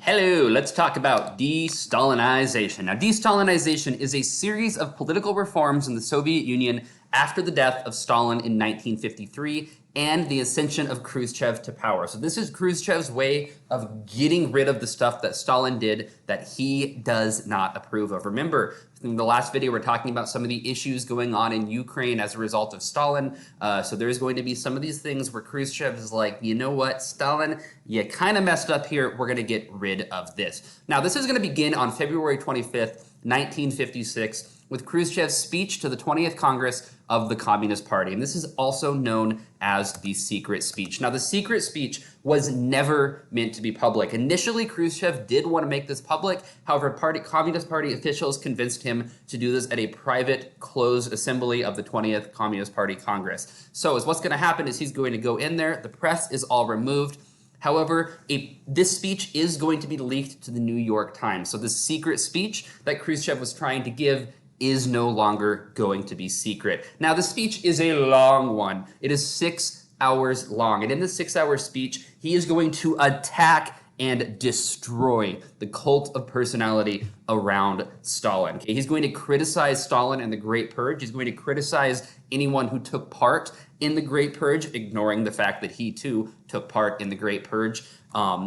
Hello, let's talk about de-Stalinization. Now, de-Stalinization is a series of political reforms in the Soviet Union after the death of Stalin in 1953 and the ascension of Khrushchev to power. So this is Khrushchev's way of getting rid of the stuff that Stalin did that he does not approve of. Remember, in the last video, we're talking about some of the issues going on in Ukraine as a result of Stalin. So there's going to be some of these things where Khrushchev is like, you know what, Stalin, you kind of messed up here. We're going to get rid of this. Now, this is going to begin on February 25th, 1956, with Khrushchev's speech to the 20th Congress of the Communist Party. And this is also known as the secret speech. Now, the secret speech was never meant to be public. Initially, Khrushchev did want to make this public. However, Communist Party officials convinced him to do this at a private, closed assembly of the 20th Communist Party Congress. So what's going to happen is he's going to go in there. The press is all removed. However, this speech is going to be leaked to the New York Times. So the secret speech that Khrushchev was trying to give is no longer going to be secret. Now, the speech is a long one. It is 6 hours long. And in this 6-hour speech, he is going to attack and destroy the cult of personality around Stalin. Okay? He's going to criticize Stalin and the Great Purge. He's going to criticize anyone who took part in the Great Purge, ignoring the fact that he too took part in the Great Purge.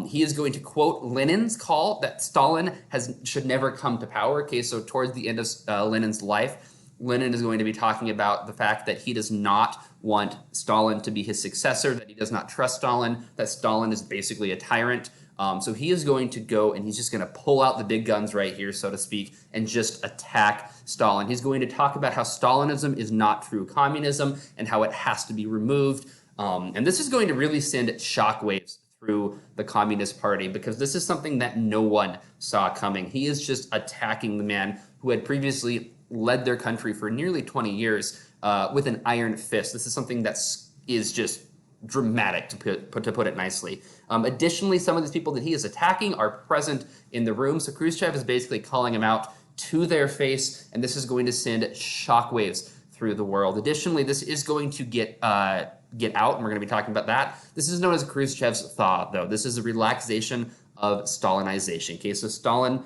He is going to quote Lenin's call that Stalin should never come to power. Okay, so towards the end of Lenin's life, Lenin is going to be talking about the fact that he does not want Stalin to be his successor, that he does not trust Stalin, that Stalin is basically a tyrant. So he is going to go and he's just going to pull out the big guns right here, so to speak, and just attack Stalin. He's going to talk about how Stalinism is not true communism and how it has to be removed. And this is going to really send shockwaves through the Communist Party because this is something that no one saw coming. He is just attacking the man who had previously led their country for nearly 20 years with an iron fist. This is something that is just dramatic, to put it nicely. Additionally, some of these people that he is attacking are present in the room. So Khrushchev is basically calling him out to their face, and this is going to send shockwaves through the world. Additionally, this is going to get out, and we're going to be talking about that. This is known as Khrushchev's thaw, though. This is a relaxation of Stalinization. Okay, so Stalin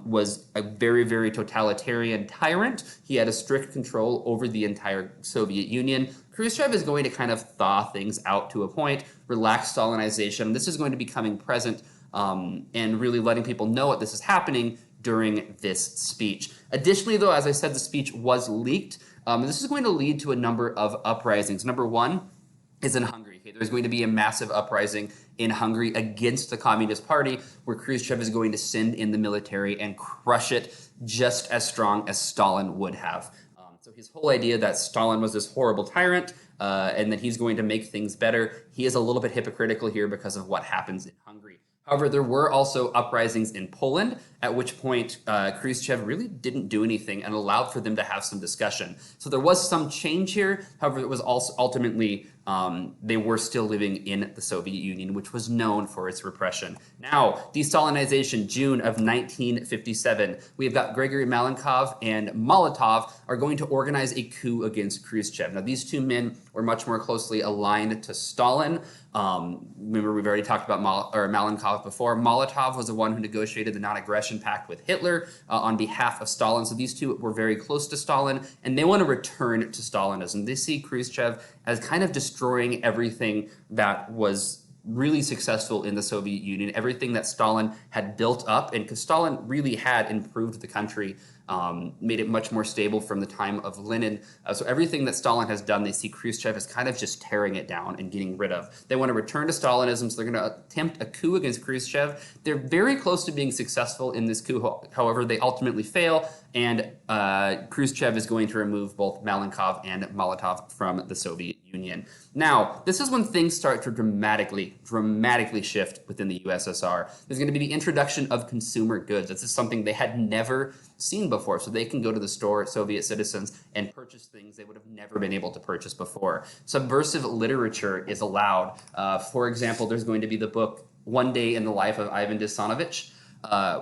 was a very, very totalitarian tyrant. He had a strict control over the entire Soviet Union. Khrushchev is going to kind of thaw things out to a point, relax Stalinization. This is going to be coming present and really letting people know what this is happening during this speech. Additionally, though, as I said, the speech was leaked. This is going to lead to a number of uprisings. Number one is in Hungary. Okay, there's going to be a massive uprising in Hungary against the Communist Party, where Khrushchev is going to send in the military and crush it just as strong as Stalin would have. So his whole idea that Stalin was this horrible tyrant and that he's going to make things better, he is a little bit hypocritical here because of what happens in Hungary. However, there were also uprisings in Poland, at which point Khrushchev really didn't do anything and allowed for them to have some discussion. So there was some change here. However, it was also ultimately they were still living in the Soviet Union, which was known for its repression. Now, de-Stalinization, June of 1957. We've got Gregory Malenkov and Molotov are going to organize a coup against Khrushchev. Now, these two men were much more closely aligned to Stalin. Remember, we've already talked about Malenkov before. Molotov was the one who negotiated the non-aggression pact with Hitler on behalf of Stalin. So these two were very close to Stalin, and they want to return to Stalinism. They see Khrushchev as kind of destroying everything that was really successful in the Soviet Union, everything that Stalin had built up, and because Stalin really had improved the country, made it much more stable from the time of Lenin. So everything that Stalin has done, they see Khrushchev as kind of just tearing it down and getting rid of. They want to return to Stalinism, so they're going to attempt a coup against Khrushchev. They're very close to being successful in this coup. However, they ultimately fail, and Khrushchev is going to remove both Malenkov and Molotov from the Soviet Union. Now, this is when things start to dramatically shift within the USSR. There's going to be the introduction of consumer goods. This is something they had never seen before, so they can go to the store, Soviet citizens, and purchase things they would have never been able to purchase before. Subversive literature is allowed. For example, there's going to be the book One Day in the Life of Ivan Desanovich,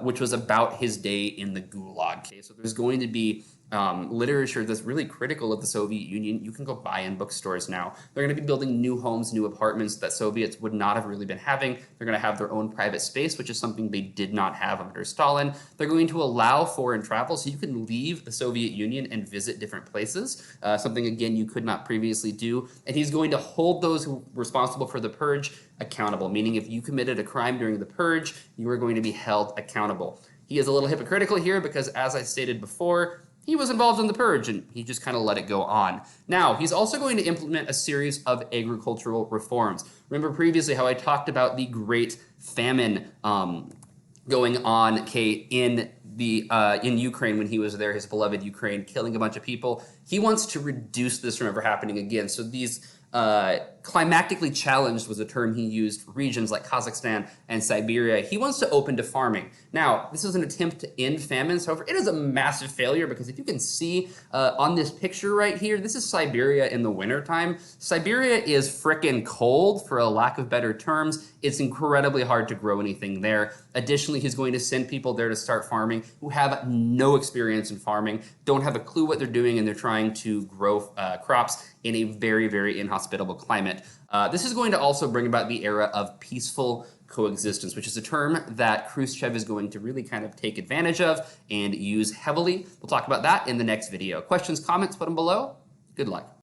which was about his day in the Gulag. Okay, so there's going to be literature that's really critical of the Soviet Union, you can go buy in bookstores now. They're going to be building new homes, new apartments that Soviets would not have really been having. They're going to have their own private space, which is something they did not have under Stalin. They're going to allow foreign travel, so you can leave the Soviet Union and visit different places, something, again, you could not previously do. And he's going to hold those who were responsible for the purge accountable, meaning if you committed a crime during the purge, you are going to be held accountable. He is a little hypocritical here because, as I stated before, he was involved in the purge and he just kind of let it go on. Now, he's also going to implement a series of agricultural reforms. Remember previously how I talked about the Great Famine going on, in Ukraine when he was there, his beloved Ukraine, killing a bunch of people. He wants to reduce this from ever happening again. So these climactically challenged was a term he used for regions like Kazakhstan and Siberia. He wants to open to farming. Now, this is an attempt to end famines. However, it is a massive failure because if you can see on this picture right here, this is Siberia in the wintertime. Siberia is frickin' cold, for a lack of better terms. It's incredibly hard to grow anything there. Additionally, he's going to send people there to start farming who have no experience in farming, don't have a clue what they're doing, and they're trying to grow crops in a very, very inhospitable climate. This is going to also bring about the era of peaceful coexistence, which is a term that Khrushchev is going to really kind of take advantage of and use heavily. We'll talk about that in the next video. Questions, comments, put them below. Good luck.